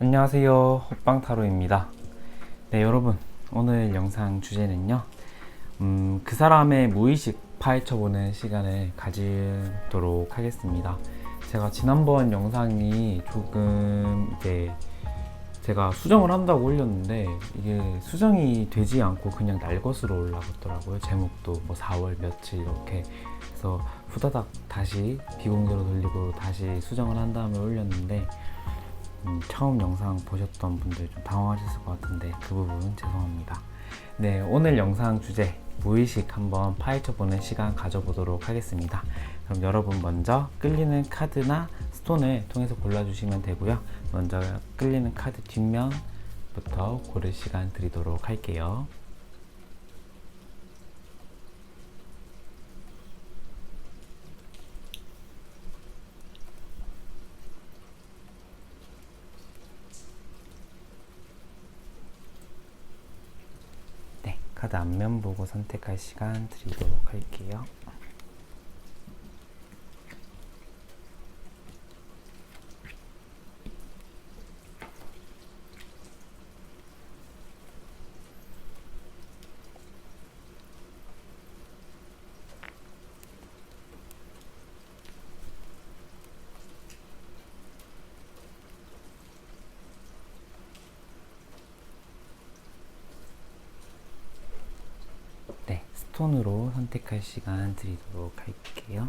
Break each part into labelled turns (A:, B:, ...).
A: 안녕하세요, 호빵타로입니다. 네, 여러분, 오늘 영상 주제는요, 그 사람의 무의식 파헤쳐보는 시간을 가지도록 하겠습니다. 제가 지난번 영상이 조금 제가 수정을 한다고 올렸는데 이게 수정이 되지 않고 그냥 날것으로 올라갔더라고요. 제목도 뭐 4월 며칠 이렇게. 그래서 후다닥 다시 비공개로 돌리고 다시 수정을 한 다음에 올렸는데 처음 영상 보셨던 분들 좀 당황하셨을 것 같은데 그 부분 죄송합니다. 네, 오늘 영상 주제 무의식 한번 파헤쳐보는 시간 가져보도록 하겠습니다. 그럼 여러분 먼저 끌리는 카드나 스톤을 통해서 골라주시면 되고요. 먼저 끌리는 카드 뒷면부터 고를 시간 드리도록 할게요. 네, 카드 앞면 보고 선택할 시간 드리도록 할게요. 네, 스톤으로 선택할 시간 드리도록 할게요.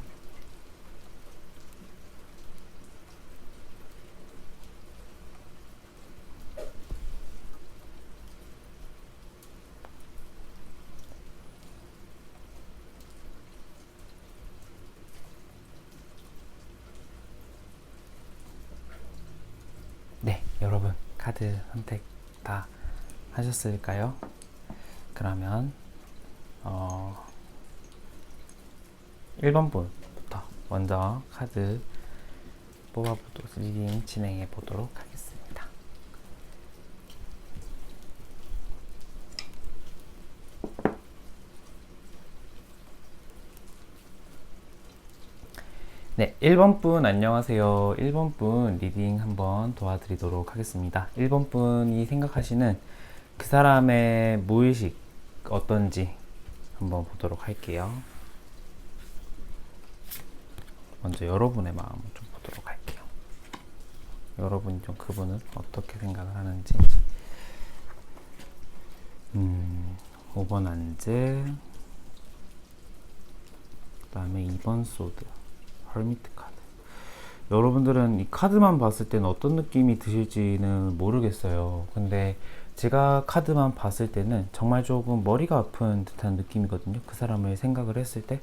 A: 네, 여러분 카드 선택 다 하셨을까요? 그러면 1번 분부터 먼저 카드 뽑아보도록 리딩 진행해 보도록 하겠습니다. 네, 1번 분 안녕하세요. 1번 분 리딩 한번 도와드리도록 하겠습니다. 1번 분이 생각하시는 그 사람의 무의식 어떤지 한번 보도록 할게요. 먼저 여러분의 마음을 좀 보도록 할게요. 여러분이 좀 그분을 어떻게 생각을 하는지. 5번 안즈, 그 다음에 2번 소드, 헐미트 카드. 여러분들은 이 카드만 봤을 때는 어떤 느낌이 드실지는 모르겠어요. 근데 제가 카드만 봤을 때는 정말 조금 머리가 아픈 듯한 느낌이거든요. 그 사람을 생각을 했을 때.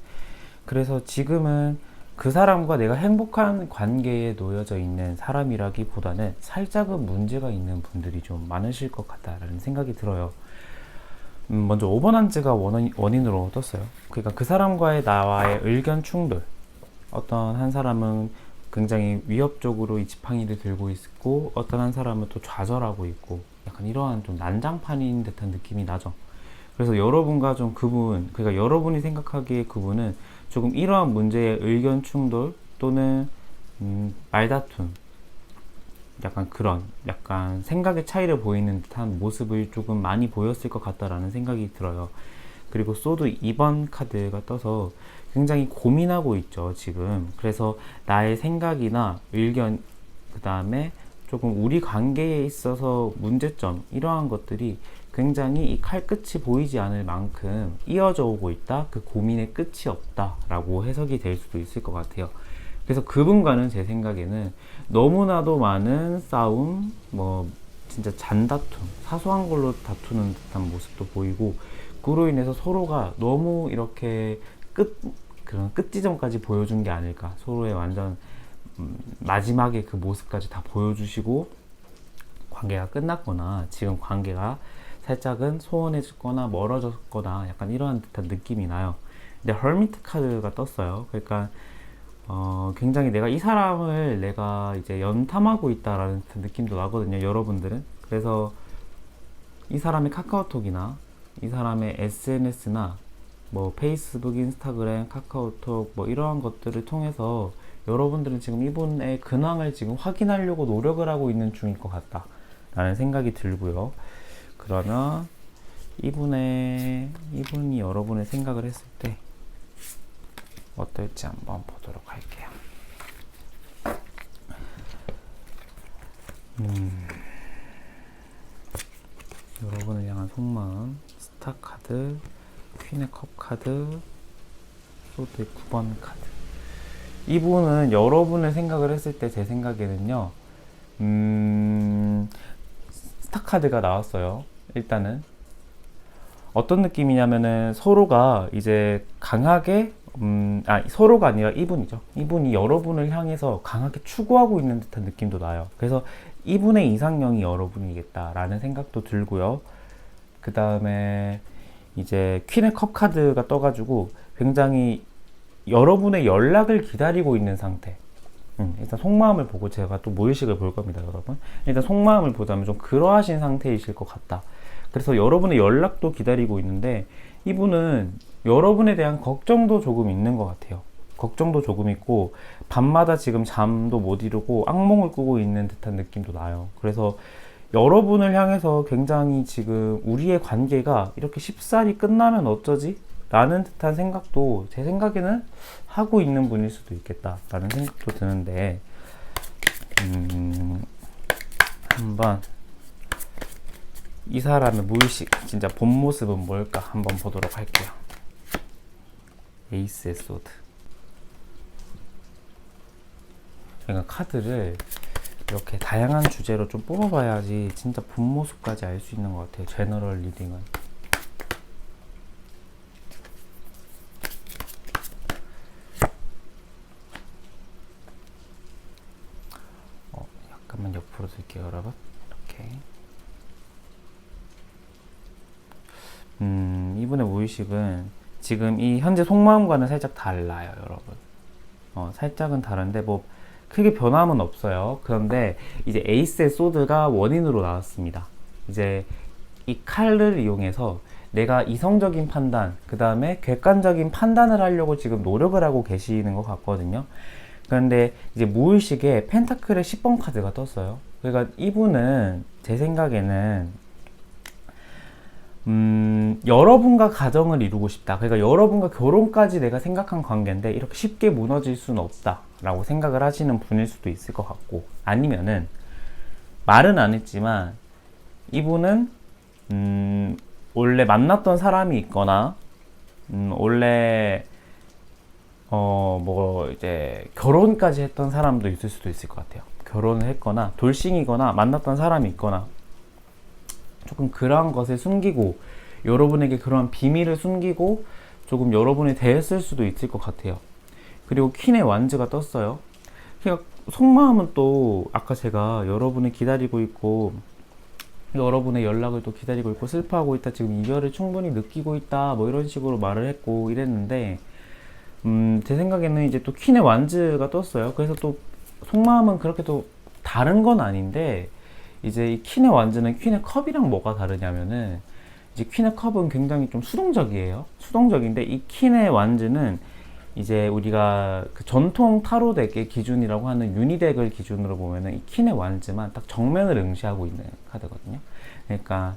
A: 그래서 지금은 그 사람과 내가 행복한 관계에 놓여져 있는 사람이라기보다는 살짝은 문제가 있는 분들이 좀 많으실 것 같다라는 생각이 들어요. 먼저 5번 한지가 원인으로 떴어요. 그러니까 그 사람과의 나와의 의견 충돌. 어떤 한 사람은 굉장히 위협적으로 이 지팡이를 들고 있고 어떤 한 사람은 또 좌절하고 있고 약간 이러한 좀 난장판인 듯한 느낌이 나죠. 그래서 여러분과 좀 그분, 그러니까 여러분이 생각하기에 그분은 조금 이러한 문제의 의견 충돌 또는 말다툼, 약간 그런 약간 생각의 차이를 보이는 듯한 모습을 조금 많이 보였을 것 같다라는 생각이 들어요. 그리고 소드 2번 카드가 떠서 굉장히 고민하고 있죠, 지금. 그래서 나의 생각이나 의견, 그 다음에 조금 우리 관계에 있어서 문제점, 이러한 것들이 굉장히 이 칼끝이 보이지 않을 만큼 이어져 오고 있다. 그 고민의 끝이 없다라고 해석이 될 수도 있을 것 같아요. 그래서 그분과는 제 생각에는 너무나도 많은 싸움, 뭐 진짜 잔다툼, 사소한 걸로 다투는 듯한 모습도 보이고, 그로 인해서 서로가 너무 이렇게 그런 끝지점까지 보여준 게 아닐까. 서로의 완전 마지막에 그 모습까지 다 보여주시고 관계가 끝났거나 지금 관계가 살짝은 소원해졌거나 멀어졌거나 약간 이러한 듯한 느낌이 나요. 근데 헐미트 카드가 떴어요. 그러니까 굉장히 내가 이 사람을 내가 이제 연탐하고 있다라는 듯한 느낌도 나거든요, 여러분들은. 그래서 이 사람의 카카오톡이나 이 사람의 SNS나 뭐 페이스북, 인스타그램, 카카오톡 뭐 이러한 것들을 통해서 여러분들은 지금 이분의 근황을 지금 확인하려고 노력을 하고 있는 중일 것 같다. 라는 생각이 들고요. 그러면 이분이 여러분의 생각을 했을 때 어떨지 한번 보도록 할게요. 여러분을 향한 속마음, 스타 카드, 퀸의 컵 카드, 소드의 9번 카드. 이분은 여러분의 생각을 했을 때 제 생각에는요, 스타 카드가 나왔어요. 일단은 어떤 느낌이냐면은 서로가 이제 강하게 서로가 아니라 이분이죠. 이분이 여러분을 향해서 강하게 추구하고 있는 듯한 느낌도 나요. 그래서 이분의 이상형이 여러분이겠다라는 생각도 들고요. 그 다음에 이제 퀸의 컵 카드가 떠가지고 굉장히 여러분의 연락을 기다리고 있는 상태. 일단 속마음을 보고 제가 또 모의식을 볼 겁니다, 여러분. 일단 속마음을 보자면 좀 그러하신 상태이실 것 같다. 그래서 여러분의 연락도 기다리고 있는데 이분은 여러분에 대한 걱정도 조금 있는 것 같아요. 걱정도 조금 있고 밤마다 지금 잠도 못 이루고 악몽을 꾸고 있는 듯한 느낌도 나요. 그래서 여러분을 향해서 굉장히 지금 우리의 관계가 이렇게 쉽사리 끝나면 어쩌지? 라는 듯한 생각도 제 생각에는 하고 있는 분일 수도 있겠다라는 생각도 드는데 한번 이 사람의 무의식 진짜 본 모습은 뭘까 한번 보도록 할게요. 에이스의 소드. 그러니까 카드를 이렇게 다양한 주제로 좀 뽑아봐야지 진짜 본 모습까지 알 수 있는 것 같아요. 제너럴 리딩은. 약간만 옆으로 들게요, 여러분. 이렇게. 이분의 무의식은 지금 이 현재 속마음과는 살짝 달라요, 여러분. 살짝은 다른데 뭐 크게 변함은 없어요. 그런데 이제 에이스의 소드가 원인으로 나왔습니다. 이제 이 칼을 이용해서 내가 이성적인 판단, 그 다음에 객관적인 판단을 하려고 지금 노력을 하고 계시는 것 같거든요. 그런데 이제 무의식에 펜타클의 10번 카드가 떴어요. 그러니까 이분은 제 생각에는 여러분과 가정을 이루고 싶다. 그러니까 여러분과 결혼까지 내가 생각한 관계인데 이렇게 쉽게 무너질 수는 없다 라고 생각을 하시는 분일 수도 있을 것 같고, 아니면은 말은 안 했지만 이분은 원래 만났던 사람이 있거나 원래 뭐 이제 결혼까지 했던 사람도 있을 수도 있을 것 같아요. 결혼을 했거나 돌싱이거나 만났던 사람이 있거나 조금 그러한 것을 숨기고 여러분에게 그러한 비밀을 숨기고 조금 여러분이 대했을 수도 있을 것 같아요. 그리고 퀸의 완즈가 떴어요. 그러니까 속마음은 또 아까 제가 여러분을 기다리고 있고 여러분의 연락을 또 기다리고 있고 슬퍼하고 있다, 지금 이별을 충분히 느끼고 있다, 뭐 이런 식으로 말을 했고 이랬는데 제 생각에는 이제 또 퀸의 완즈가 떴어요. 그래서 또 속마음은 그렇게 또 다른 건 아닌데 이제 이 퀸의 완즈는 퀸의 컵이랑 뭐가 다르냐면은 이제 퀸의 컵은 굉장히 좀 수동적이에요. 수동적인데 이 퀸의 완즈는 이제 우리가 그 전통 타로 덱의 기준이라고 하는 유니덱을 기준으로 보면은 이 퀸의 완즈만 딱 정면을 응시하고 있는 카드거든요. 그러니까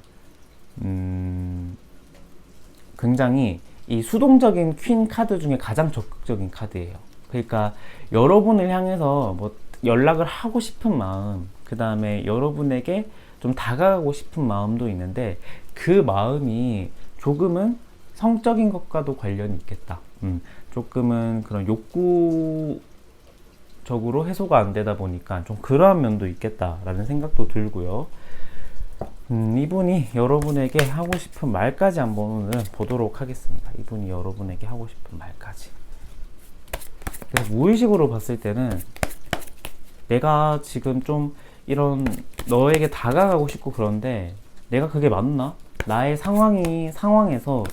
A: 굉장히 이 수동적인 퀸 카드 중에 가장 적극적인 카드예요. 그러니까 여러분을 향해서 뭐 연락을 하고 싶은 마음, 그 다음에 여러분에게 좀 다가가고 싶은 마음도 있는데 그 마음이 조금은 성적인 것과도 관련이 있겠다. 조금은 그런 욕구적으로 해소가 안 되다 보니까 좀 그러한 면도 있겠다라는 생각도 들고요. 이분이 여러분에게 하고 싶은 말까지 한번 오늘 보도록 하겠습니다. 이분이 여러분에게 하고 싶은 말까지. 그래서 무의식으로 봤을 때는 내가 지금 좀 이런 너에게 다가가고 싶고 그런데 내가 그게 맞나? 나의 상황에서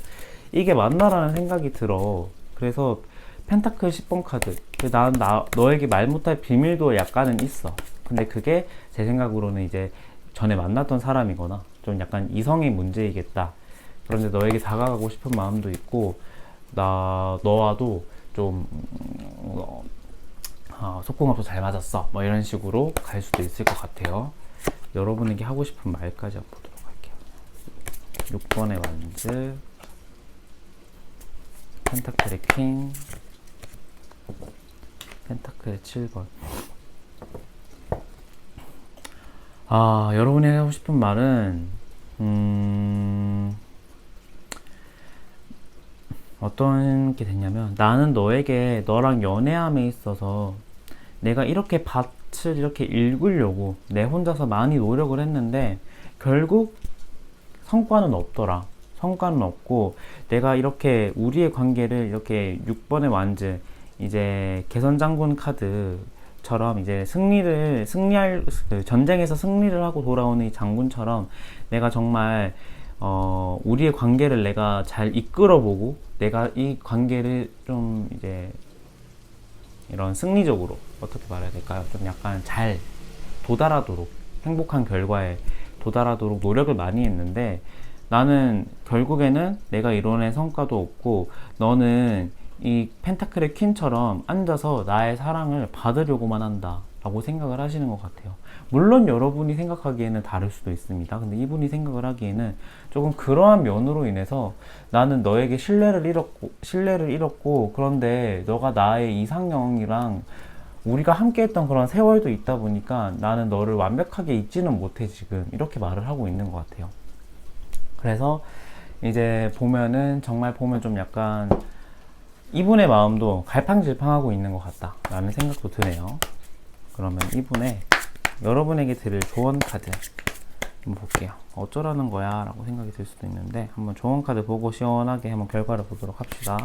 A: 이게 맞나라는 생각이 들어. 그래서 펜타클 10번 카드. 난 너에게 말 못할 비밀도 약간은 있어. 근데 그게 제 생각으로는 이제 전에 만났던 사람이거나 좀 약간 이성의 문제이겠다. 그런데 너에게 다가가고 싶은 마음도 있고 너와도 좀 속궁합도 잘 맞았어, 뭐 이런 식으로 갈 수도 있을 것 같아요. 여러분에게 하고 싶은 말까지 한번 보도록 할게요. 6번의 완즈, 펜타클의 퀸, 펜타클의 7번. 여러분에게 하고 싶은 말은 어떤 게 됐냐면, 나는 너랑 연애함에 있어서 내가 이렇게 밭을 이렇게 읽으려고 내 혼자서 많이 노력을 했는데 결국 성과는 없더라. 성과는 없고, 내가 이렇게 우리의 관계를 이렇게 6번의 완즈, 이제 개선장군 카드처럼 이제 전쟁에서 승리를 하고 돌아오는 이 장군처럼 내가 정말 우리의 관계를 내가 잘 이끌어보고, 내가 이 관계를 좀 이제 이런 승리적으로, 어떻게 말해야 될까요? 좀 약간 잘 도달하도록, 행복한 결과에 도달하도록 노력을 많이 했는데, 나는 결국에는 내가 이뤄낸 성과도 없고, 너는 이 펜타클의 퀸처럼 앉아서 나의 사랑을 받으려고만 한다 라고 생각을 하시는 것 같아요. 물론 여러분이 생각하기에는 다를 수도 있습니다. 근데 이분이 생각을 하기에는 조금 그러한 면으로 인해서, 나는 너에게 신뢰를 잃었고, 그런데 너가 나의 이상형이랑 우리가 함께 했던 그런 세월도 있다 보니까 나는 너를 완벽하게 잊지는 못해 지금, 이렇게 말을 하고 있는 것 같아요. 그래서 이제 정말 보면 좀 약간 이분의 마음도 갈팡질팡하고 있는 것 같다 라는 생각도 드네요. 그러면 여러분에게 드릴 조언 카드 한번 볼게요. 어쩌라는 거야 라고 생각이 들 수도 있는데, 한번 조언 카드 보고 시원하게 한번 결과를 보도록 합시다.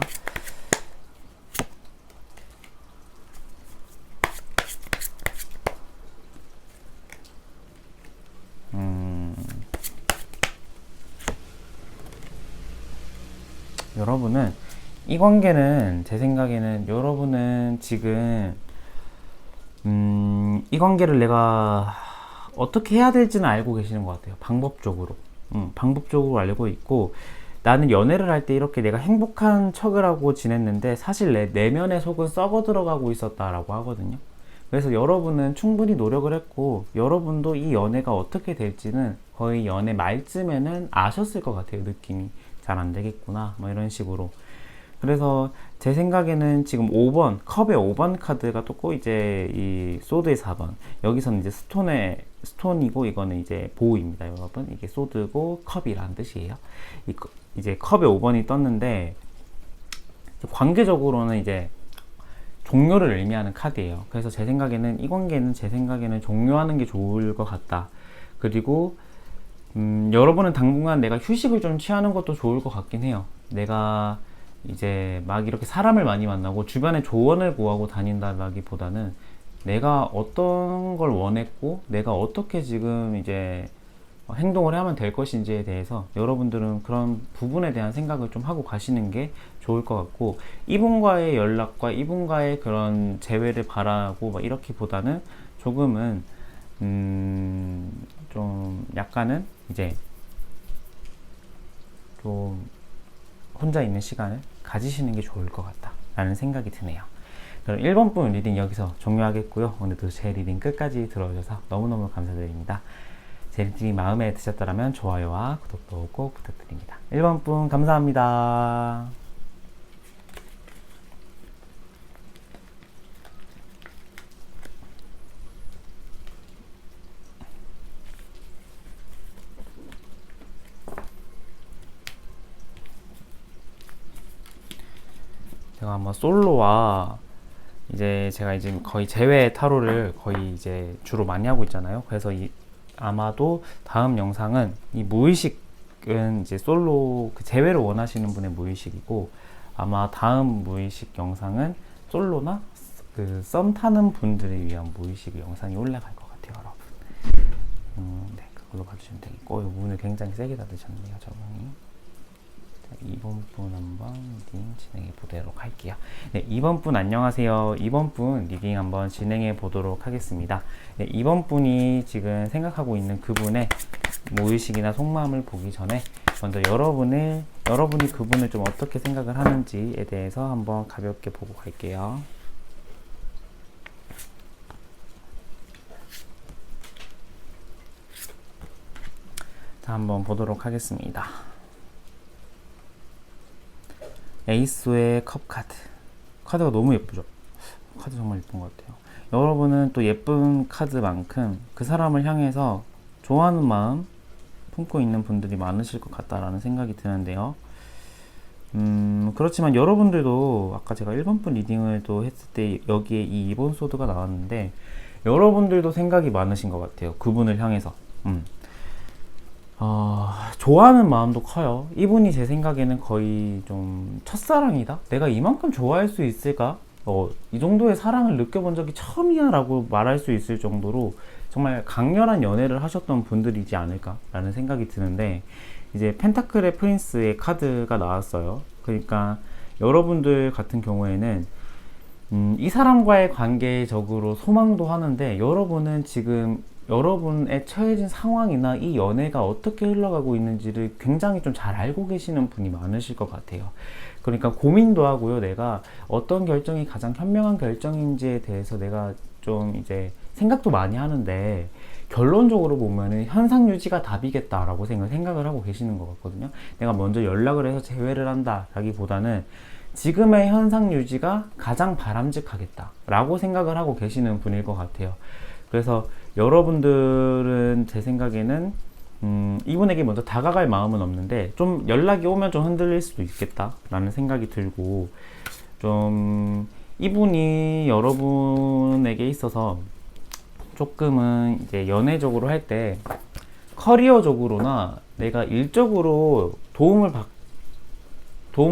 A: 여러분은 이 관계는, 제 생각에는 여러분은 지금 이 관계를 내가 어떻게 해야 될지는 알고 계시는 것 같아요. 방법적으로 알고 있고, 나는 연애를 할 때 이렇게 내가 행복한 척을 하고 지냈는데 사실 내 내면의 속은 썩어 들어가고 있었다라고 하거든요. 그래서 여러분은 충분히 노력을 했고, 여러분도 이 연애가 어떻게 될지는 거의 연애 말쯤에는 아셨을 것 같아요. 느낌이 잘 안 되겠구나, 뭐 이런 식으로. 그래서 제 생각에는 지금 5번, 컵의 5번 카드가 떴고, 이제 이 소드의 4번. 여기서는 이제 스톤이고, 이거는 이제 보우입니다, 여러분. 이게 소드고 컵이라는 뜻이에요. 이제 컵의 5번이 떴는데, 관계적으로는 이제 종료를 의미하는 카드예요. 그래서 제 생각에는 이 관계는 종료하는 게 좋을 것 같다. 그리고 여러분은 당분간 내가 휴식을 좀 취하는 것도 좋을 것 같긴 해요. 내가 이제 막 이렇게 사람을 많이 만나고 주변에 조언을 구하고 다닌다기보다는 내가 어떤 걸 원했고, 내가 어떻게 지금 이제 행동을 하면 될 것인지에 대해서 여러분들은 그런 부분에 대한 생각을 좀 하고 가시는 게 좋을 것 같고, 이분과의 연락과 이분과의 그런 재회를 바라고 막 이렇게보다는 조금은 좀 약간은 이제 좀 혼자 있는 시간을 가지시는 게 좋을 것 같다 라는 생각이 드네요. 그럼 1번 분 리딩 여기서 종료하겠고요. 오늘도 제 리딩 끝까지 들어주셔서 너무너무 감사드립니다. 제 리딩이 마음에 드셨다면 좋아요와 구독도 꼭 부탁드립니다. 1번 분 감사합니다. 제가 한번 솔로와 이제 제가 이제 거의 제외 타로를 거의 이제 주로 많이 하고 있잖아요. 그래서 아마도 다음 영상은 이 무의식은 이제 솔로 그 제외를 원하시는 분의 무의식이고, 아마 다음 무의식 영상은 솔로나 그 썸 타는 분들을 위한 무의식 영상이 올라갈 것 같아요, 여러분. 네, 그걸로 봐주시면 되겠고, 문을 굉장히 세게 닫으셨네요, 저분이. 2번 분 한번 리딩 진행해 보도록 할게요. 네, 2번 분 안녕하세요. 2번 분 리딩 한번 진행해 보도록 하겠습니다. 네, 2번 분이 지금 생각하고 있는 그분의 무의식이나 속마음을 보기 전에 먼저 여러분이 그분을 좀 어떻게 생각을 하는지에 대해서 한번 가볍게 보고 갈게요. 자, 한번 보도록 하겠습니다. 에이스의 컵 카드. 카드가 너무 예쁘죠? 카드 정말 예쁜 것 같아요. 여러분은 또 예쁜 카드만큼 그 사람을 향해서 좋아하는 마음 품고 있는 분들이 많으실 것 같다라는 생각이 드는데요. 그렇지만 여러분들도 아까 제가 1번분 리딩을 또 했을 때 여기에 이 2번 소드가 나왔는데 여러분들도 생각이 많으신 것 같아요. 그분을 향해서. 좋아하는 마음도 커요. 이분이 제 생각에는 거의 좀 첫사랑이다? 내가 이만큼 좋아할 수 있을까? 이 정도의 사랑을 느껴본 적이 처음이야 라고 말할 수 있을 정도로 정말 강렬한 연애를 하셨던 분들이지 않을까 라는 생각이 드는데 이제 펜타클의 프린스의 카드가 나왔어요. 그러니까 여러분들 같은 경우에는 이 사람과의 관계적으로 소망도 하는데 여러분은 지금 여러분의 처해진 상황이나 이 연애가 어떻게 흘러가고 있는지를 굉장히 좀 잘 알고 계시는 분이 많으실 것 같아요. 그러니까 고민도 하고요. 내가 어떤 결정이 가장 현명한 결정인지에 대해서 내가 좀 이제 생각도 많이 하는데 결론적으로 보면은 현상 유지가 답이겠다라고 생각을 하고 계시는 것 같거든요. 내가 먼저 연락을 해서 재회를 한다라기보다는 지금의 현상 유지가 가장 바람직하겠다라고 생각을 하고 계시는 분일 것 같아요. 그래서 여러분들은 제 생각에는 이분에게 먼저 다가갈 마음은 없는데 좀 연락이 오면 좀 흔들릴 수도 있겠다 라는 생각이 들고 좀 이분이 여러분에게 있어서 조금은 이제 연애적으로 할 때 커리어적으로나 내가 일적으로 도움을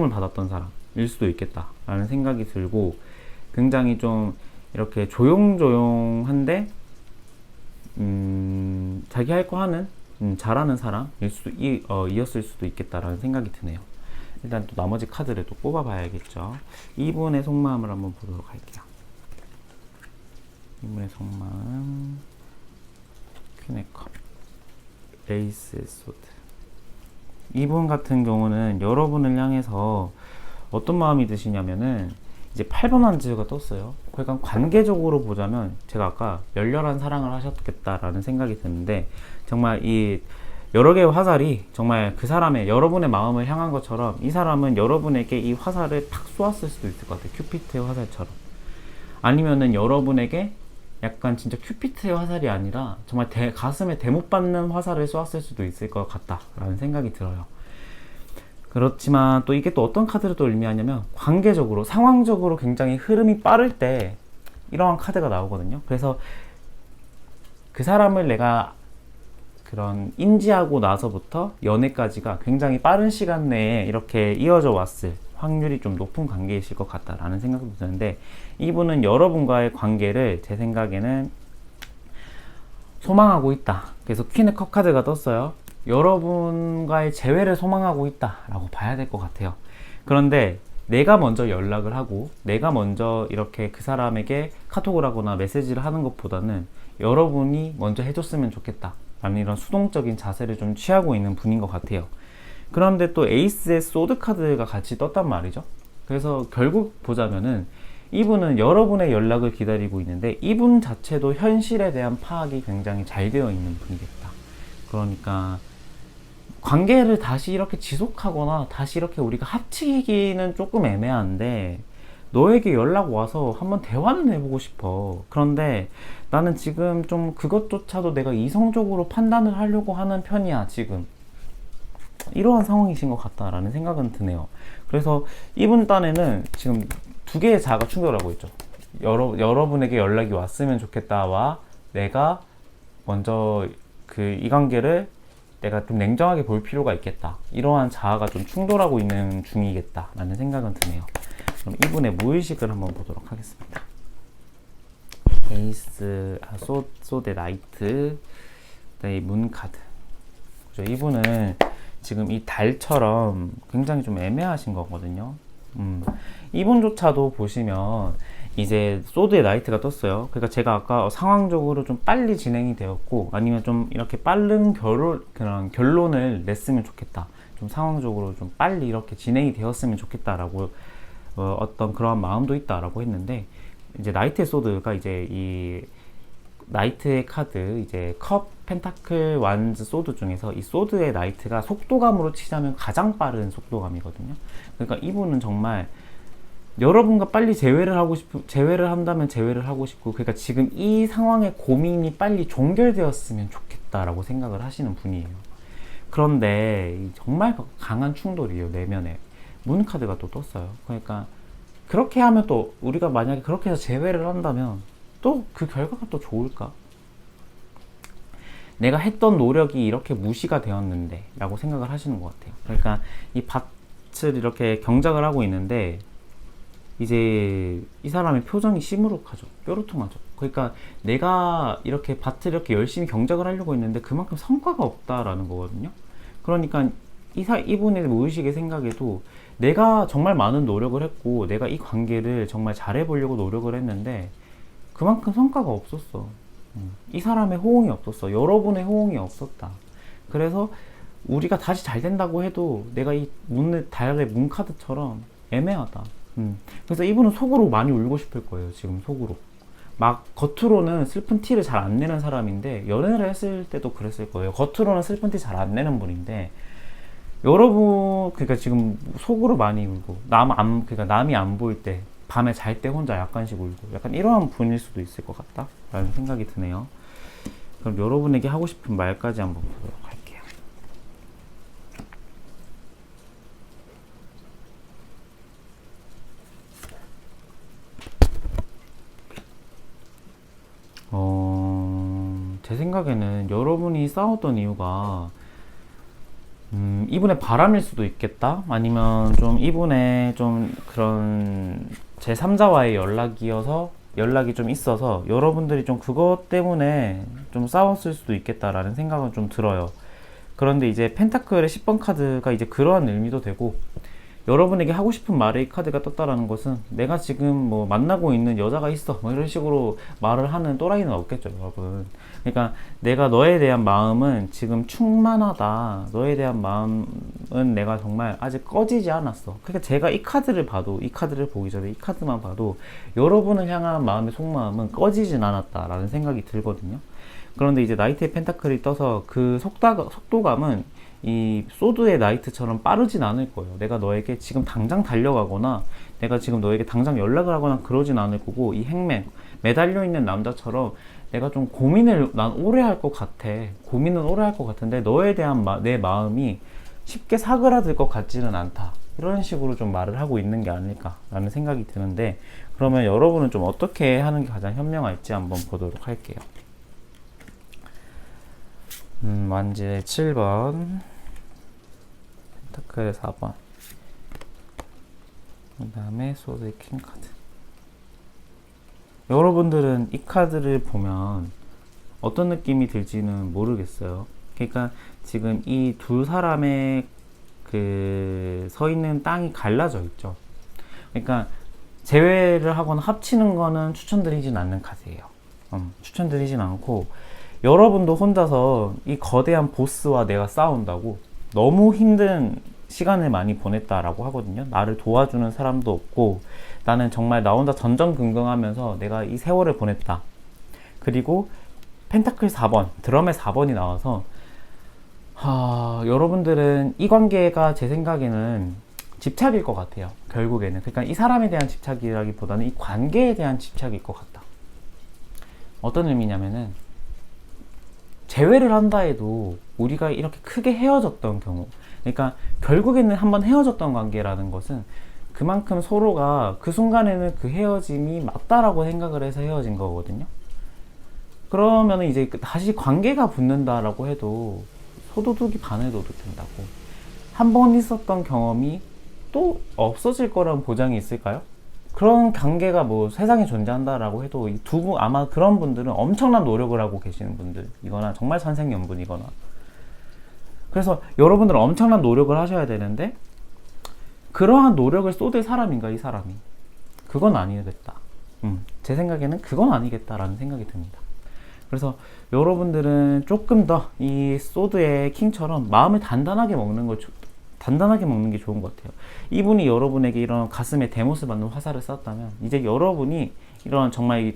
A: 받았던 사람일 수도 있겠다 라는 생각이 들고 굉장히 좀 이렇게 조용조용한데 자기 할 거 하는 잘하는 사람이었을 수도 있겠다라는 생각이 드네요. 일단 또 나머지 카드를 또 뽑아봐야겠죠. 이분의 속마음을 한번 보도록 할게요. 이분의 속마음, 퀸의 컵, 에이스의 소드. 이분 같은 경우는 여러분을 향해서 어떤 마음이 드시냐면은 이제 8번 한지가 떴어요. 그러니까 관계적으로 보자면 제가 아까 열렬한 사랑을 하셨겠다라는 생각이 드는데 정말 이 여러 개의 화살이 정말 그 사람의 여러분의 마음을 향한 것처럼 이 사람은 여러분에게 이 화살을 팍 쏘았을 수도 있을 것 같아요. 큐피트의 화살처럼. 아니면은 여러분에게 약간 진짜 큐피트의 화살이 아니라 정말 가슴에 대못 받는 화살을 쏘았을 수도 있을 것 같다라는 생각이 들어요. 그렇지만 또 이게 또 어떤 카드를 또 의미하냐면 관계적으로 상황적으로 굉장히 흐름이 빠를 때 이러한 카드가 나오거든요. 그래서 그 사람을 내가 그런 인지하고 나서부터 연애까지가 굉장히 빠른 시간 내에 이렇게 이어져 왔을 확률이 좀 높은 관계이실 것 같다라는 생각도 드는데 이분은 여러분과의 관계를 제 생각에는 소망하고 있다. 그래서 퀸의 컵 카드가 떴어요. 여러분과의 재회를 소망하고 있다라고 봐야 될 것 같아요. 그런데 내가 먼저 연락을 하고 내가 먼저 이렇게 그 사람에게 카톡을 하거나 메시지를 하는 것보다는 여러분이 먼저 해줬으면 좋겠다 라는 이런 수동적인 자세를 좀 취하고 있는 분인 것 같아요. 그런데 또 에이스의 소드 카드가 같이 떴단 말이죠. 그래서 결국 보자면은 이분은 여러분의 연락을 기다리고 있는데 이분 자체도 현실에 대한 파악이 굉장히 잘 되어 있는 분이겠다. 그러니까 관계를 다시 이렇게 지속하거나 다시 이렇게 우리가 합치기는 조금 애매한데 너에게 연락 와서 한번 대화는 해보고 싶어. 그런데 나는 지금 좀 그것조차도 내가 이성적으로 판단을 하려고 하는 편이야 지금. 이러한 상황이신 것 같다라는 생각은 드네요. 그래서 이분 딴에는 지금 두 개의 자아가 충돌하고 있죠. 여러분에게 연락이 왔으면 좋겠다와 내가 먼저 이 관계를 내가 좀 냉정하게 볼 필요가 있겠다. 이러한 자아가 좀 충돌하고 있는 중이겠다라는 생각은 드네요. 그럼 이분의 무의식을 한번 보도록 하겠습니다. 에이스, 소드 라이트, 이 문 카드. 그죠? 이분은 지금 이 달처럼 굉장히 좀 애매하신 거거든요. 이분조차도 보시면 이제 소드의 라이트가 떴어요. 그러니까 제가 아까 상황적으로 좀 빨리 진행이 되었고 아니면 좀 이렇게 빠른 그런 결론을 냈으면 좋겠다. 좀 상황적으로 좀 빨리 이렇게 진행이 되었으면 좋겠다라고 어떤 그런 마음도 있다라고 했는데 이제 나이트의 소드가 이제 이 나이트의 카드 이제 컵 펜타클 완즈 소드 중에서 이 소드의 나이트가 속도감으로 치자면 가장 빠른 속도감이거든요. 그러니까 이분은 정말 여러분과 빨리 재회를 한다면 재회를 하고 싶고, 그러니까 지금 이 상황의 고민이 빨리 종결되었으면 좋겠다라고 생각을 하시는 분이에요. 그런데 정말 강한 충돌이에요. 내면에 문 카드가 또 떴어요. 그러니까 그렇게 하면 또 우리가 만약에 그렇게 해서 재회를 한다면 또 그 결과가 또 좋을까? 내가 했던 노력이 이렇게 무시가 되었는데 라고 생각을 하시는 것 같아요. 그러니까 이 밭을 이렇게 경작을 하고 있는데 이제 이 사람의 표정이 시무룩하죠. 뾰루통하죠. 그러니까 내가 이렇게 밭을 이렇게 열심히 경작을 하려고 했는데 그만큼 성과가 없다라는 거거든요. 그러니까 이분의 무의식의 생각에도 내가 정말 많은 노력을 했고 내가 이 관계를 정말 잘해보려고 노력을 했는데 그만큼 성과가 없었어. 이 사람의 호응이 없었어. 여러분의 호응이 없었다. 그래서 우리가 다시 잘 된다고 해도 내가 이 달의 문카드처럼 애매하다. 그래서 이분은 속으로 많이 울고 싶을 거예요. 지금 속으로. 막 겉으로는 슬픈 티를 잘 안 내는 사람인데 연애를 했을 때도 그랬을 거예요. 겉으로는 슬픈 티 잘 안 내는 분인데 여러분, 그러니까 지금 속으로 많이 울고 그러니까 남이 안 보일 때 밤에 잘 때 혼자 약간씩 울고 약간 이러한 분일 수도 있을 것 같다 라는 생각이 드네요. 그럼 여러분에게 하고 싶은 말까지 한번 보도록 할게요. 제 생각에는 여러분이 싸웠던 이유가 이분의 바람일 수도 있겠다. 아니면 좀 이분의 좀 그런 제3자와의 연락이 좀 있어서 여러분들이 좀 그것 때문에 좀 싸웠을 수도 있겠다라는 생각은 좀 들어요. 그런데 이제 펜타클의 10번 카드가 이제 그러한 의미도 되고, 여러분에게 하고 싶은 말의 카드가 떴다라는 것은 내가 지금 뭐 만나고 있는 여자가 있어 뭐 이런 식으로 말을 하는 또라이는 없겠죠, 여러분. 그러니까 내가 너에 대한 마음은 지금 충만하다. 너에 대한 마음은 내가 정말 아직 꺼지지 않았어. 그러니까 제가 이 카드를 보기 전에 이 카드만 봐도 여러분을 향한 마음의 속마음은 꺼지진 않았다라는 생각이 들거든요. 그런데 이제 나이트의 펜타클이 떠서 그 속도감은 이 소드의 나이트처럼 빠르진 않을 거예요. 내가 너에게 지금 당장 달려가거나 내가 지금 너에게 당장 연락을 하거나 그러진 않을 거고, 이 행맨 매달려 있는 남자처럼 내가 좀 고민을 난 오래 할 것 같아. 고민은 오래 할 것 같은데 너에 대한 내 마음이 쉽게 사그라들 것 같지는 않다. 이런 식으로 좀 말을 하고 있는 게 아닐까라는 생각이 드는데, 그러면 여러분은 좀 어떻게 하는 게 가장 현명할지 한번 보도록 할게요. 완지의 7번, 펜타클의 4번, 그 다음에 소드의 킹 카드. 여러분들은 이 카드를 보면 어떤 느낌이 들지는 모르겠어요. 그러니까 지금 이 두 사람의 그 서 있는 땅이 갈라져 있죠. 그러니까 제외를 하거나 합치는 거는 추천드리진 않는 카드예요. 추천드리진 않고, 여러분도 혼자서 이 거대한 보스와 내가 싸운다고 너무 힘든 시간을 많이 보냈다라고 하거든요. 나를 도와주는 사람도 없고 나는 정말 나 혼자 전전긍긍하면서 내가 이 세월을 보냈다. 그리고 펜타클 4번, 드럼의 4번이 나와서 여러분들은 이 관계가 제 생각에는 집착일 것 같아요. 결국에는. 그러니까 이 사람에 대한 집착이라기보다는 이 관계에 대한 집착일 것 같다. 어떤 의미냐면은 재회를 한다 해도 우리가 이렇게 크게 헤어졌던 경우, 그러니까 결국에는 한번 헤어졌던 관계라는 것은 그만큼 서로가 그 순간에는 그 헤어짐이 맞다라고 생각을 해서 헤어진 거거든요. 그러면 이제 다시 관계가 붙는다라고 해도 소도둑이 바늘 도둑 된다고. 한 번 있었던 경험이 또 없어질 거라는 보장이 있을까요? 그런 관계가 뭐 세상에 존재한다라고 해도 이 두 분, 아마 그런 분들은 엄청난 노력을 하고 계시는 분들이거나 정말 천생연분이거나, 그래서 여러분들은 엄청난 노력을 하셔야 되는데 그러한 노력을 쏟을 사람인가 이 사람이? 그건 아니겠다. 제 생각에는 그건 아니겠다라는 생각이 듭니다. 그래서 여러분들은 조금 더 이 소드의 킹처럼 마음을 단단하게 먹는 게 좋은 것 같아요. 이분이 여러분에게 이런 가슴에 대못을 받는 화살을 쐈다면 이제 여러분이 이런 정말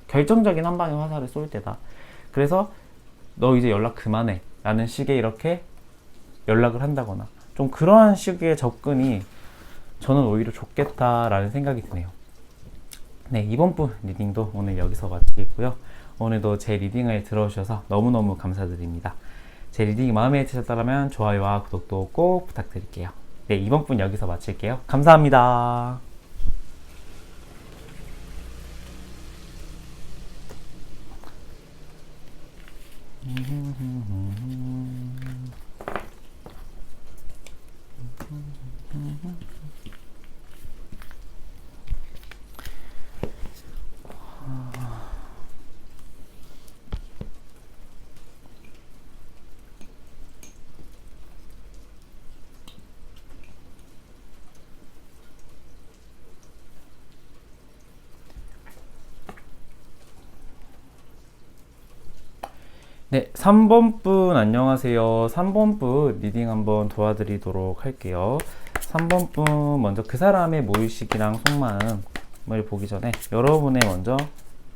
A: 결정적인 한 방의 화살을 쏠 때다. 그래서 너 이제 연락 그만해 라는 식의 이렇게 연락을 한다거나 좀 그러한 식의 접근이 저는 오히려 좋겠다라는 생각이 드네요. 네, 이번 분 리딩도 오늘 여기서 마치겠고요. 오늘도 제 리딩을 들어주셔서 너무너무 감사드립니다. 제 리딩이 마음에 드셨다면 좋아요와 구독도 꼭 부탁드릴게요. 네, 이번 분 여기서 마칠게요. 감사합니다. 네, 3번 분 안녕하세요. 3번 분 리딩 한번 도와드리도록 할게요. 3번 분 먼저 그 사람의 모의식이랑 속마음을 보기 전에 여러분의 먼저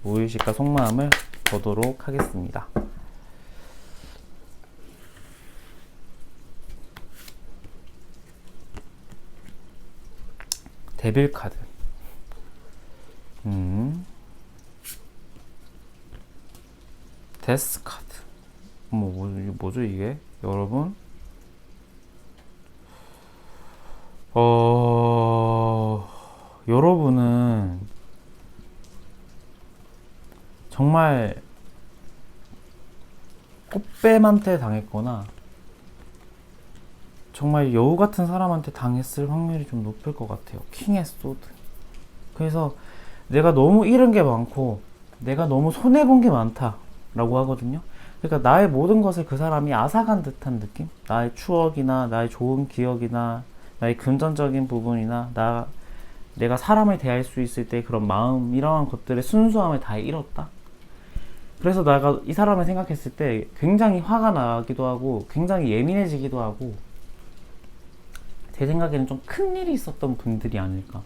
A: 모의식과 속마음을 보도록 하겠습니다. 데빌 카드. 데스 카드. 뭐죠 이게? 여러분? 여러분은 정말 꽃뱀한테 당했거나 정말 여우 같은 사람한테 당했을 확률이 좀 높을 것 같아요. 킹의 소드. 그래서 내가 너무 잃은 게 많고 내가 너무 손해본 게 많다 라고 하거든요. 그러니까 나의 모든 것을 그 사람이 앗아간 듯한 느낌? 나의 추억이나 나의 좋은 기억이나 나의 금전적인 부분이나 내가 사람을 대할 수 있을 때 그런 마음, 이러한 것들의 순수함을 다 잃었다. 그래서 내가 이 사람을 생각했을 때 굉장히 화가 나기도 하고 굉장히 예민해지기도 하고, 제 생각에는 좀 큰일이 있었던 분들이 아닐까.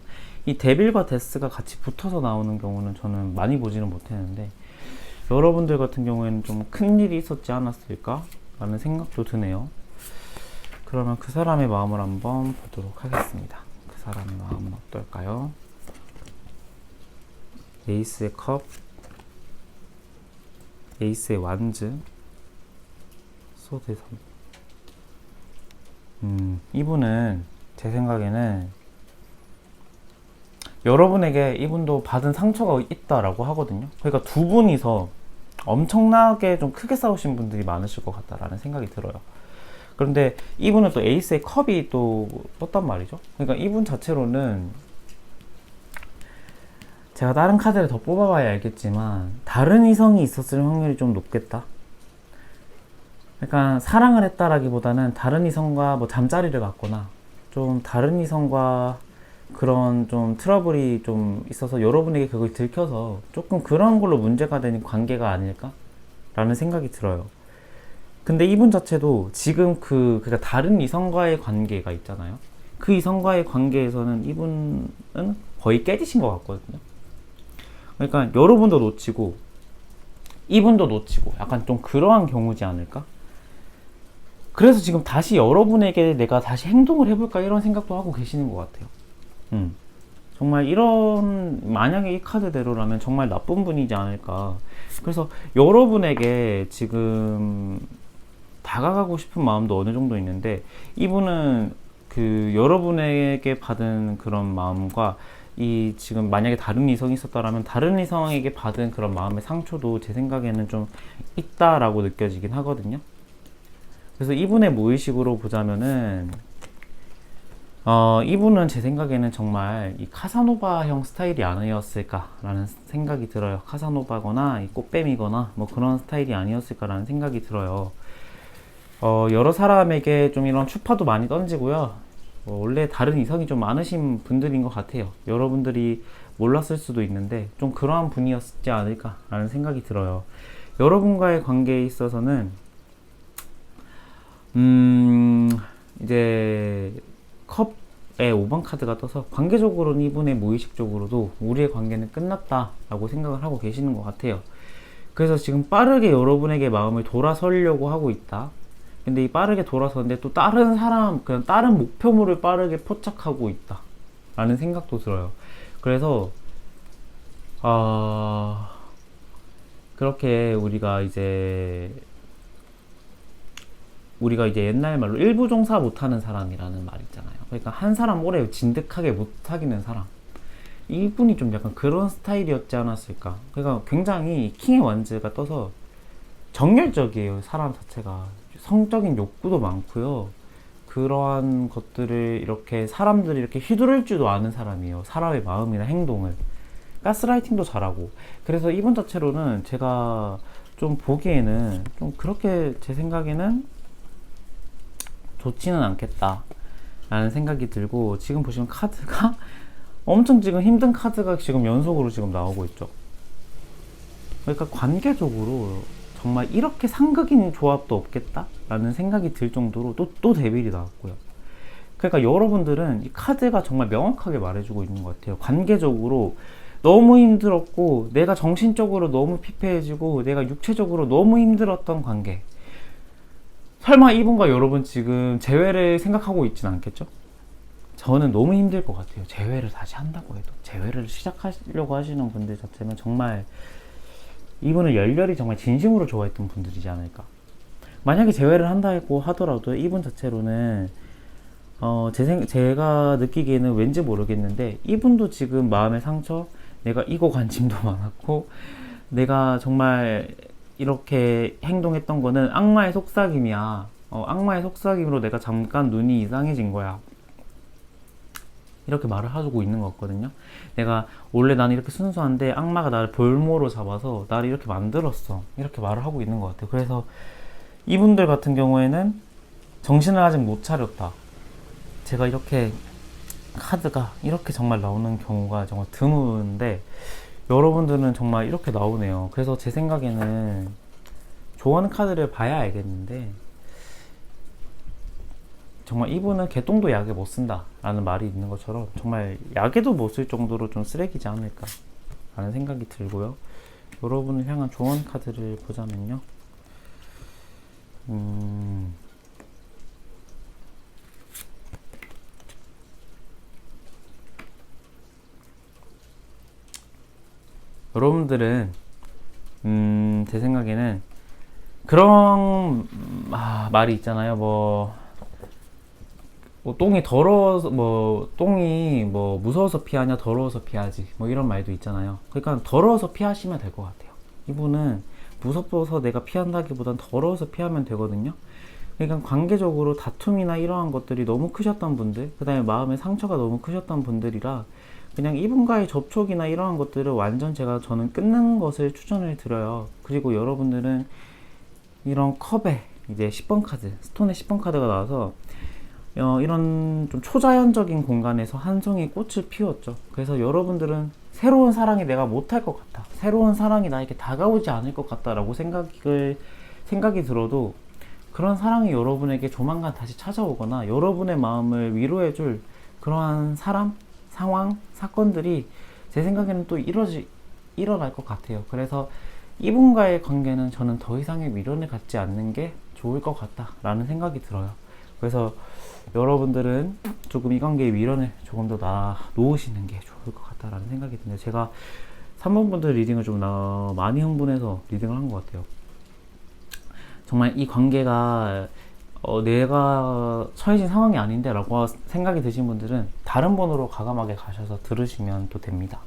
A: 이 데빌과 데스가 같이 붙어서 나오는 경우는 저는 많이 보지는 못했는데, 여러분들 같은 경우에는 좀 큰일이 있었지 않았을까 라는 생각도 드네요. 그러면 그 사람의 마음을 한번 보도록 하겠습니다. 그 사람의 마음은 어떨까요? 에이스의 컵, 에이스의 완즈, 소드의 선. 이분은 제 생각에는 여러분에게 이분도 받은 상처가 있다라고 하거든요. 그러니까 두 분이서 엄청나게 좀 크게 싸우신 분들이 많으실 것 같다라는 생각이 들어요. 그런데 이분은 또 에이스의 컵이 또 떴단 말이죠. 그러니까 이분 자체로는 제가 다른 카드를 더 뽑아봐야 알겠지만 다른 이성이 있었을 확률이 좀 높겠다. 그러니까 사랑을 했다라기보다는 다른 이성과 뭐 잠자리를 갔거나 좀 다른 이성과 그런 좀 트러블이 좀 있어서 여러분에게 그걸 들켜서 조금 그런 걸로 문제가 되는 관계가 아닐까? 라는 생각이 들어요. 근데 이분 자체도 지금 그러니까 다른 이성과의 관계가 있잖아요. 그 이성과의 관계에서는 이분은 거의 깨지신 것 같거든요. 그러니까 여러분도 놓치고 이분도 놓치고 약간 좀 그러한 경우지 않을까? 그래서 지금 다시 여러분에게 내가 다시 행동을 해볼까 이런 생각도 하고 계시는 것 같아요. 정말 만약에 이 카드대로라면 정말 나쁜 분이지 않을까. 그래서 여러분에게 지금 다가가고 싶은 마음도 어느 정도 있는데, 이분은 여러분에게 받은 그런 마음과 지금 만약에 다른 이성이 있었다라면 다른 이성에게 받은 그런 마음의 상처도 제 생각에는 좀 있다라고 느껴지긴 하거든요. 그래서 이분의 무의식으로 보자면은 이분은 제 생각에는 정말 이 카사노바형 스타일이 아니었을까라는 생각이 들어요. 카사노바거나 이 꽃뱀이거나 뭐 그런 스타일이 아니었을까라는 생각이 들어요. 여러 사람에게 좀 이런 추파도 많이 던지고요. 원래 다른 이성이 좀 많으신 분들인 것 같아요. 여러분들이 몰랐을 수도 있는데 좀 그러한 분이었지 않을까라는 생각이 들어요. 여러분과의 관계에 있어서는 이제 컵에 5번 카드가 떠서 관계적으로는 이분의 무의식적으로도 우리의 관계는 끝났다 라고 생각을 하고 계시는 것 같아요. 그래서 지금 빠르게 여러분에게 마음을 돌아서려고 하고 있다. 근데 이 빠르게 돌아서는데 또 다른 사람, 그냥 다른 목표물을 빠르게 포착하고 있다. 라는 생각도 들어요. 그래서, 그렇게 우리가 이제 옛날 말로 일부종사 못하는 사람이라는 말 있잖아요. 그러니까 한 사람 오래 진득하게 못 사귀는 사람. 이분이 좀 약간 그런 스타일이었지 않았을까. 그러니까 굉장히 킹의 완즈가 떠서 정열적이에요. 사람 자체가. 성적인 욕구도 많고요. 그러한 것들을 이렇게 사람들이 이렇게 휘두를 줄도 아는 사람이에요. 사람의 마음이나 행동을. 가스라이팅도 잘하고. 그래서 이분 자체로는 제가 좀 보기에는 좀 그렇게 제 생각에는 좋지는 않겠다 라는 생각이 들고, 지금 보시면 카드가 엄청 지금 힘든 카드가 지금 연속으로 지금 나오고 있죠. 그러니까 관계적으로 정말 이렇게 상극인 조합도 없겠다 라는 생각이 들 정도로 또 데빌이 나왔고요. 그러니까 여러분들은 이 카드가 정말 명확하게 말해주고 있는 것 같아요. 관계적으로 너무 힘들었고, 내가 정신적으로 너무 피폐해지고, 내가 육체적으로 너무 힘들었던 관계. 설마 이분과 여러분 지금 재회를 생각하고 있진 않겠죠? 저는 너무 힘들 것 같아요. 재회를 다시 한다고 해도. 재회를 시작하려고 하시는 분들 자체는 정말 이분을 열렬히 정말 진심으로 좋아했던 분들이지 않을까. 만약에 재회를 한다고 하더라도 이분 자체로는 제가 느끼기에는 왠지 모르겠는데, 이분도 지금 마음의 상처, 내가 이고 관심도 많았고, 내가 정말 이렇게 행동했던 거는 악마의 속삭임이야. 악마의 속삭임으로 내가 잠깐 눈이 이상해진 거야. 이렇게 말을 하고 있는 것 같거든요. 내가 원래 나는 이렇게 순수한데 악마가 나를 볼모로 잡아서 나를 이렇게 만들었어. 이렇게 말을 하고 있는 것 같아요. 그래서 이분들 같은 경우에는 정신을 아직 못 차렸다. 제가 이렇게 카드가 이렇게 정말 나오는 경우가 정말 드문데, 여러분들은 정말 이렇게 나오네요. 그래서 제 생각에는 좋아하는 카드를 봐야 알겠는데, 정말 이분은 개똥도 약에 못 쓴다 라는 말이 있는 것처럼 정말 약에도 못 쓸 정도로 좀 쓰레기지 않을까 라는 생각이 들고요. 여러분을 향한 조언 카드를 보자면요, 여러분들은 제 생각에는 그런 말이 있잖아요. 똥이 더러워서 똥이 무서워서 피하냐 더러워서 피하지, 이런 말도 있잖아요. 그러니까 더러워서 피하시면 될 것 같아요. 이분은 무섭어서 내가 피한다기보단 더러워서 피하면 되거든요. 그러니까 관계적으로 다툼이나 이러한 것들이 너무 크셨던 분들, 그 다음에 마음의 상처가 너무 크셨던 분들이라 그냥 이분과의 접촉이나 이러한 것들을 완전 저는 끊는 것을 추천을 드려요. 그리고 여러분들은 이런 컵에 이제 10번 카드, 스톤의 10번 카드가 나와서 이런 좀 초자연적인 공간에서 한 송이 꽃을 피웠죠. 그래서 여러분들은 새로운 사랑이 내가 못할 것 같다, 새로운 사랑이 나에게 다가오지 않을 것 같다라고 생각이 들어도, 그런 사랑이 여러분에게 조만간 다시 찾아오거나 여러분의 마음을 위로해줄 그러한 사람, 상황, 사건들이 제 생각에는 또 일어날 것 같아요. 그래서 이분과의 관계는 저는 더 이상의 미련을 갖지 않는 게 좋을 것 같다라는 생각이 들어요. 그래서 여러분들은 조금 이 관계의 미련을 조금 더 놓으시는 게 좋을 것 같다라는 생각이 드는데, 제가 3번 분들 리딩을 좀 많이 흥분해서 리딩을 한 것 같아요. 정말 이 관계가 내가 처해진 상황이 아닌데 라고 생각이 드신 분들은 다른 번호로 과감하게 가셔서 들으시면 또 됩니다.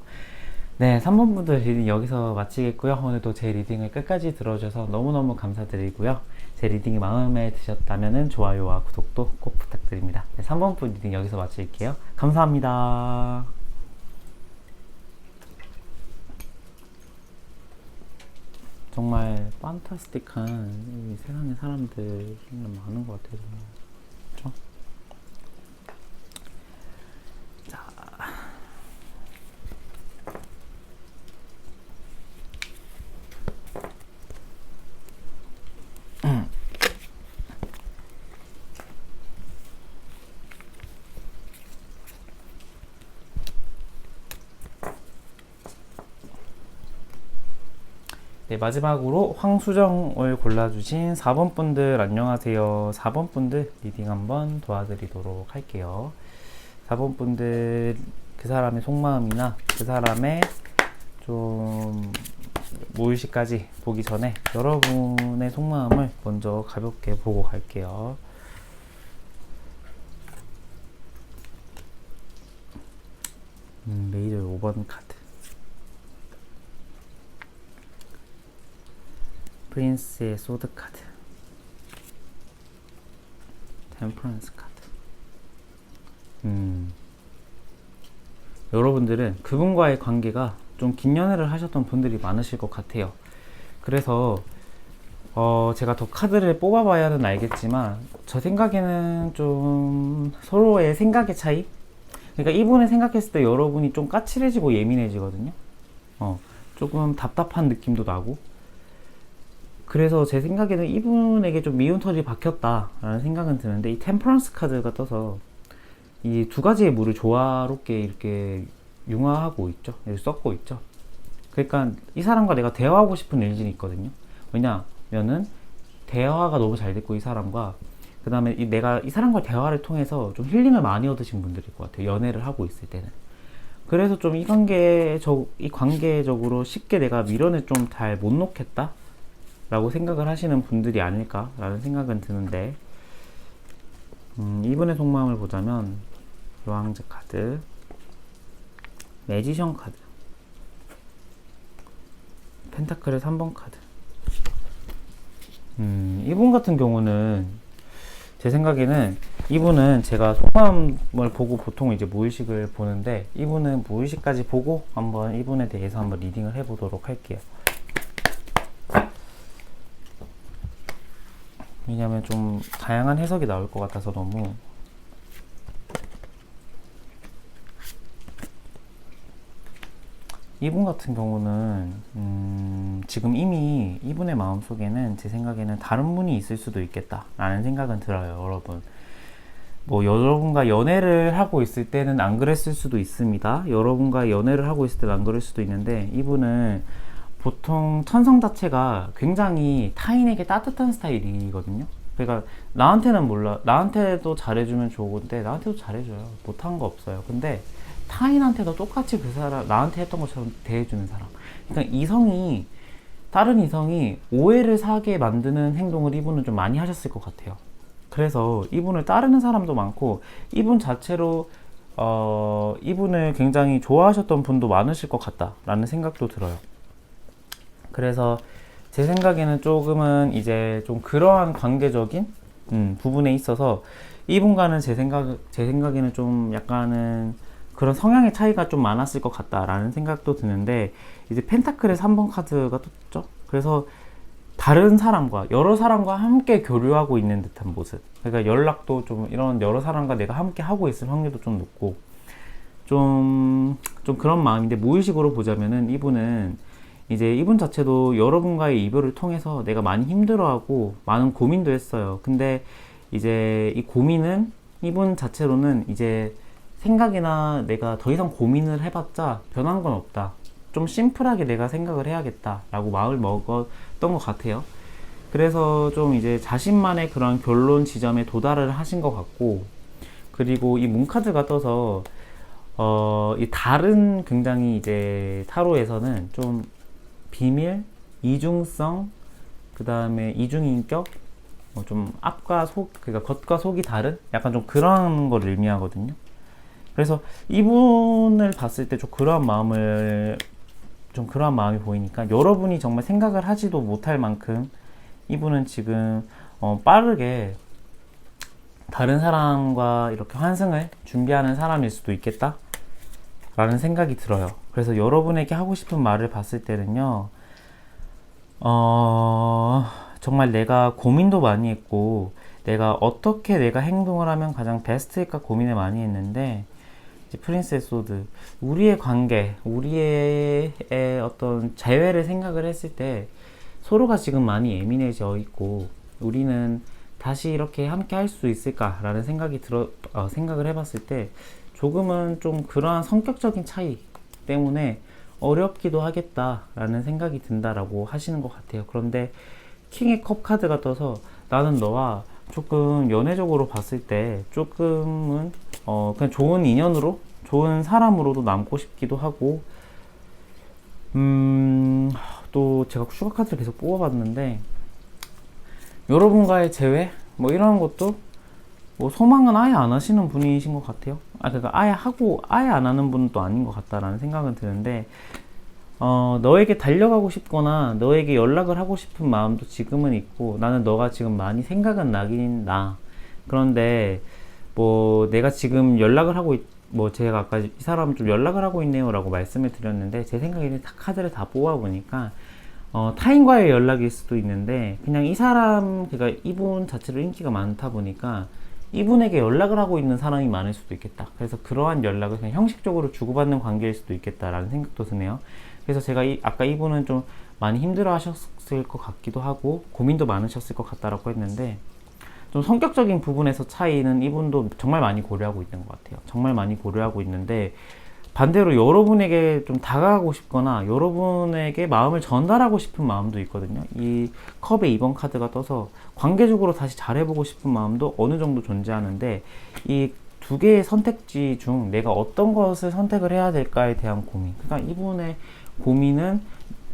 A: 네, 3번 분들 리딩 여기서 마치겠고요. 오늘도 제 리딩을 끝까지 들어주셔서 너무너무 감사드리고요. 제 리딩이 마음에 드셨다면 좋아요와 구독도 꼭 부탁드립니다. 네, 3번 분 리딩 여기서 마칠게요. 감사합니다. 정말 판타스틱한 이 세상의 사람들이 많은 것 같아요. 그렇죠? 자, 네, 마지막으로 황수정을 골라주신 4번 분들 안녕하세요. 4번 분들 리딩 한번 도와드리도록 할게요. 4번 분들 그 사람의 속마음이나 그 사람의 좀 무의식까지 보기 전에 여러분의 속마음을 먼저 가볍게 보고 갈게요. 메이저 5번 카드, 프린스의 소드 카드, 템퍼런스 카드. 여러분들은 그분과의 관계가 좀 긴 연애를 하셨던 분들이 많으실 것 같아요. 그래서 제가 더 카드를 뽑아봐야는 알겠지만 저 생각에는 좀 서로의 생각의 차이? 그러니까 이분을 생각했을 때 여러분이 좀 까칠해지고 예민해지거든요. 조금 답답한 느낌도 나고. 그래서 제 생각에는 이분에게 좀 미운 털이 박혔다라는 생각은 드는데, 이 템퍼런스 카드가 떠서 이 두 가지의 물을 조화롭게 이렇게 융화하고 있죠. 이렇게 섞고 있죠. 그러니까 이 사람과 내가 대화하고 싶은 의지는 있거든요. 왜냐면은 대화가 너무 잘 됐고, 이 사람과 그 다음에 내가 이 사람과 대화를 통해서 좀 힐링을 많이 얻으신 분들일 것 같아요. 연애를 하고 있을 때는. 그래서 좀 이 관계적으로 쉽게 내가 미련을 좀 잘 못 놓겠다 라고 생각을 하시는 분들이 아닐까 라는 생각은 드는데, 이분의 속마음을 보자면 여왕제 카드, 매지션 카드, 펜타클의 3번 카드. 이분 같은 경우는 제 생각에는, 이분은 제가 속마음을 보고 보통 이제 무의식을 보는데, 이분은 무의식까지 보고 한번 이분에 대해서 한번 리딩을 해보도록 할게요. 왜냐면 좀 다양한 해석이 나올 것 같아서 너무. 이분 같은 경우는 지금 이미 이분의 마음속에는 제 생각에는 다른 분이 있을 수도 있겠다 라는 생각은 들어요. 여러분, 뭐 여러분과 연애를 하고 있을 때는 안 그랬을 수도 있습니다. 여러분과 연애를 하고 있을 때는 안 그럴 수도 있는데, 이분은 보통 천성 자체가 굉장히 타인에게 따뜻한 스타일이거든요. 그러니까 나한테는 몰라, 나한테도 잘해주면 좋은데 나한테도 잘해줘요. 못한 거 없어요. 근데 타인한테도 똑같이 그 사람 나한테 했던 것처럼 대해주는 사람. 그러니까 다른 이성이 오해를 사게 만드는 행동을 이분은 좀 많이 하셨을 것 같아요. 그래서 이분을 따르는 사람도 많고, 이분 자체로 이분을 굉장히 좋아하셨던 분도 많으실 것 같다라는 생각도 들어요. 그래서 제 생각에는 조금은 이제 좀 그러한 관계적인 부분에 있어서 이분과는 제 생각에는 좀 약간은 그런 성향의 차이가 좀 많았을 것 같다라는 생각도 드는데, 이제 펜타클의 3번 카드가 떴죠. 그래서 다른 사람과, 여러 사람과 함께 교류하고 있는 듯한 모습. 그러니까 연락도 좀 이런 여러 사람과 내가 함께 하고 있을 확률도 좀 높고, 좀 그런 마음인데, 무의식으로 보자면은 이분은 이제 이분 자체도 여러분과의 이별을 통해서 내가 많이 힘들어하고 많은 고민도 했어요. 근데 이제 이 고민은 이분 자체로는 이제 생각이나 내가 더 이상 고민을 해봤자 변한 건 없다. 좀 심플하게 내가 생각을 해야겠다 라고 마음을 먹었던 것 같아요. 그래서 좀 이제 자신만의 그런 결론 지점에 도달을 하신 것 같고, 그리고 이 문카드가 떠서 이 다른 굉장히 이제 타로에서는 좀 비밀, 이중성, 그 다음에 이중인격, 좀 앞과 속, 그러니까 겉과 속이 다른 약간 좀 그런 걸 의미하거든요. 그래서 이분을 봤을 때 좀 그러한 마음이 보이니까, 여러분이 정말 생각을 하지도 못할 만큼 이분은 지금 빠르게 다른 사람과 이렇게 환승을 준비하는 사람일 수도 있겠다 라는 생각이 들어요. 그래서 여러분에게 하고 싶은 말을 봤을 때는요, 정말 내가 고민도 많이 했고, 내가 어떻게 내가 행동을 하면 가장 베스트일까 고민을 많이 했는데, 이제 프린세스 소드, 우리의 관계, 우리의 어떤 재회를 생각을 했을 때 서로가 지금 많이 예민해져 있고, 우리는 다시 이렇게 함께 할 수 있을까라는 생각을 해봤을 때 조금은 좀 그러한 성격적인 차이 때문에 어렵기도 하겠다라는 생각이 든다라고 하시는 것 같아요. 그런데 킹의 컵 카드가 떠서 나는 너와 조금 연애적으로 봤을 때 조금은 그냥 좋은 인연으로 좋은 사람으로도 남고 싶기도 하고 또 제가 슈가 카드를 계속 뽑아봤는데 여러분과의 재회 뭐 이런 것도 뭐 소망은 아예 안 하시는 분이신 것 같아요. 그러니까 아예 하고 아예 안 하는 분은 또 아닌 것 같다라는 생각은 드는데 너에게 달려가고 싶거나 너에게 연락을 하고 싶은 마음도 지금은 있고 나는 너가 지금 많이 생각은 나긴 나. 그런데 뭐 내가 지금 연락을 하고 뭐 제가 아까 이 사람은 좀 연락을 하고 있네요 라고 말씀을 드렸는데 제 생각에는 다 카드를 다 뽑아보니까 타인과의 연락일 수도 있는데 그냥 이 사람 그러니까 이분 자체로 인기가 많다 보니까 이분에게 연락을 하고 있는 사람이 많을 수도 있겠다. 그래서 그러한 연락을 그냥 형식적으로 주고받는 관계일 수도 있겠다라는 생각도 드네요. 그래서 제가 아까 이분은 좀 많이 힘들어 하셨을 것 같기도 하고 고민도 많으셨을 것 같다라고 했는데 좀 성격적인 부분에서 차이는 이분도 정말 많이 고려하고 있는 것 같아요. 정말 많이 고려하고 있는데 반대로 여러분에게 좀 다가가고 싶거나 여러분에게 마음을 전달하고 싶은 마음도 있거든요. 이 컵의 2번 카드가 떠서 관계적으로 다시 잘해보고 싶은 마음도 어느 정도 존재하는데 이 두 개의 선택지 중 내가 어떤 것을 선택을 해야 될까에 대한 고민. 그러니까 이분의 고민은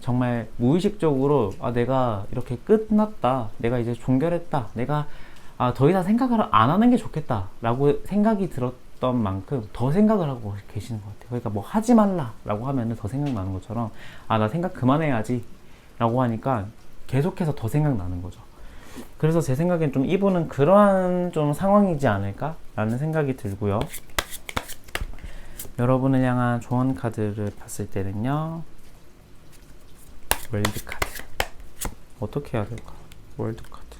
A: 정말 무의식적으로 내가 이렇게 끝났다. 내가 이제 종결했다. 내가 더 이상 생각을 안 하는 게 좋겠다 라고 생각이 들었던 만큼 더 생각을 하고 계시는 것 같아요. 그러니까 뭐 하지 말라 라고 하면은 더 생각나는 것처럼 나 생각 그만해야지 라고 하니까 계속해서 더 생각나는 거죠. 그래서 제 생각엔 좀 이분은 그러한 좀 상황이지 않을까 라는 생각이 들고요. 여러분을 향한 조언 카드를 봤을 때는요, 월드 카드 어떻게 해야 될까? 월드 카드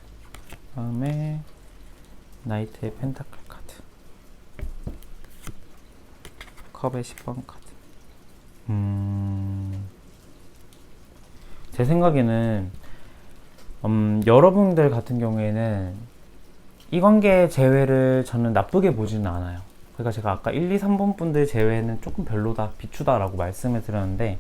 A: 다음에 나이트의 펜타클 카드, 컵의 10번 카드. 제 생각에는 여러분들 같은 경우에는 이 관계 제외를 저는 나쁘게 보지는 않아요. 그러니까 제가 아까 1, 2, 3번 분들 제외는 조금 별로다, 비추다 라고 말씀을 드렸는데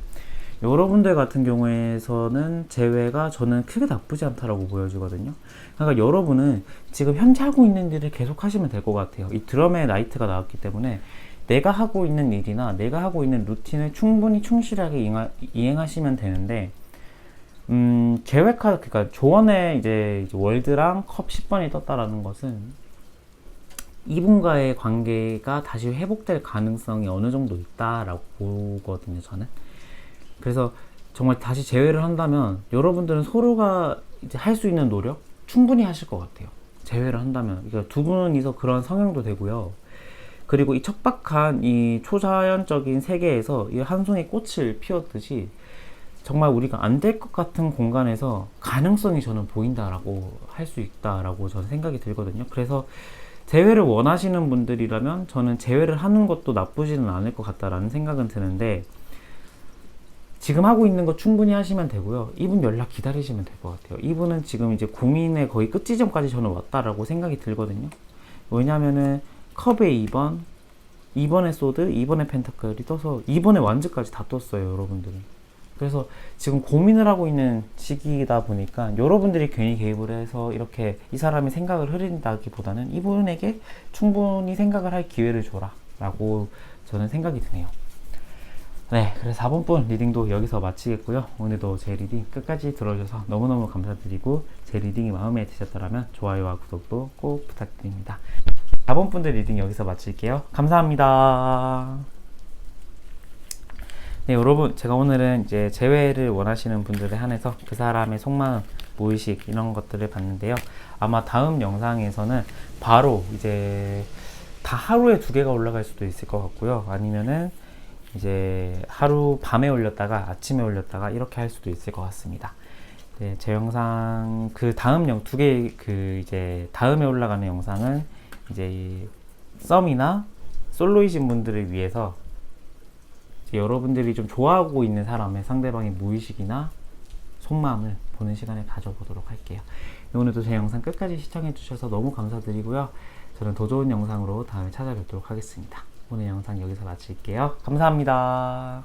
A: 여러분들 같은 경우에서는 제외가 저는 크게 나쁘지 않다라고 보여지거든요. 그러니까 여러분은 지금 현재 하고 있는 일을 계속 하시면 될 것 같아요. 이 드럼의 나이트가 나왔기 때문에 내가 하고 있는 일이나 내가 하고 있는 루틴을 충분히 충실하게 이행하시면 되는데 계획 카드, 그러니까 조언에 이제 월드랑 컵 10번이 떴다라는 것은 이분과의 관계가 다시 회복될 가능성이 어느 정도 있다라고 보거든요, 저는. 그래서 정말 다시 재회를 한다면 여러분들은 서로가 이제 할 수 있는 노력 충분히 하실 것 같아요. 재회를 한다면. 그러니까 두 분이서 그런 성향도 되고요. 그리고 이 척박한 이 초자연적인 세계에서 이 한 송이 꽃을 피웠듯이 정말 우리가 안 될 것 같은 공간에서 가능성이 저는 보인다라고 할 수 있다라고 저는 생각이 들거든요. 그래서 재회를 원하시는 분들이라면 저는 재회를 하는 것도 나쁘지는 않을 것 같다라는 생각은 드는데 지금 하고 있는 거 충분히 하시면 되고요. 이분 연락 기다리시면 될 것 같아요. 이분은 지금 이제 고민의 거의 끝 지점까지 저는 왔다라고 생각이 들거든요. 왜냐면은 컵의 2번, 2번의 소드, 2번의 펜타클이 떠서 2번의 완즈까지 다 떴어요, 여러분들이. 그래서 지금 고민을 하고 있는 시기이다 보니까 여러분들이 괜히 개입을 해서 이렇게 이 사람이 생각을 흐린다기보다는 이분에게 충분히 생각을 할 기회를 줘라 라고 저는 생각이 드네요. 네, 그래서 4번 분 리딩도 여기서 마치겠고요. 오늘도 제 리딩 끝까지 들어주셔서 너무너무 감사드리고 제 리딩이 마음에 드셨더라면 좋아요와 구독도 꼭 부탁드립니다. 4번 분들 리딩 여기서 마칠게요. 감사합니다. 네, 여러분, 제가 오늘은 이제 재회를 원하시는 분들에 한해서 그 사람의 속마음, 무의식 이런 것들을 봤는데요. 아마 다음 영상에서는 바로 이제 다 하루에 2개가 올라갈 수도 있을 것 같고요. 아니면은 이제 하루 밤에 올렸다가 아침에 올렸다가 이렇게 할 수도 있을 것 같습니다. 네, 제 영상 그 다음 2개 그 이제 다음에 올라가는 영상은 이제 썸이나 솔로이신 분들을 위해서 여러분들이 좀 좋아하고 있는 사람의 상대방의 무의식이나 속마음을 보는 시간을 가져보도록 할게요. 오늘도 제 영상 끝까지 시청해 주셔서 너무 감사드리고요. 저는 더 좋은 영상으로 다음에 찾아뵙도록 하겠습니다. 오늘 영상 여기서 마칠게요. 감사합니다.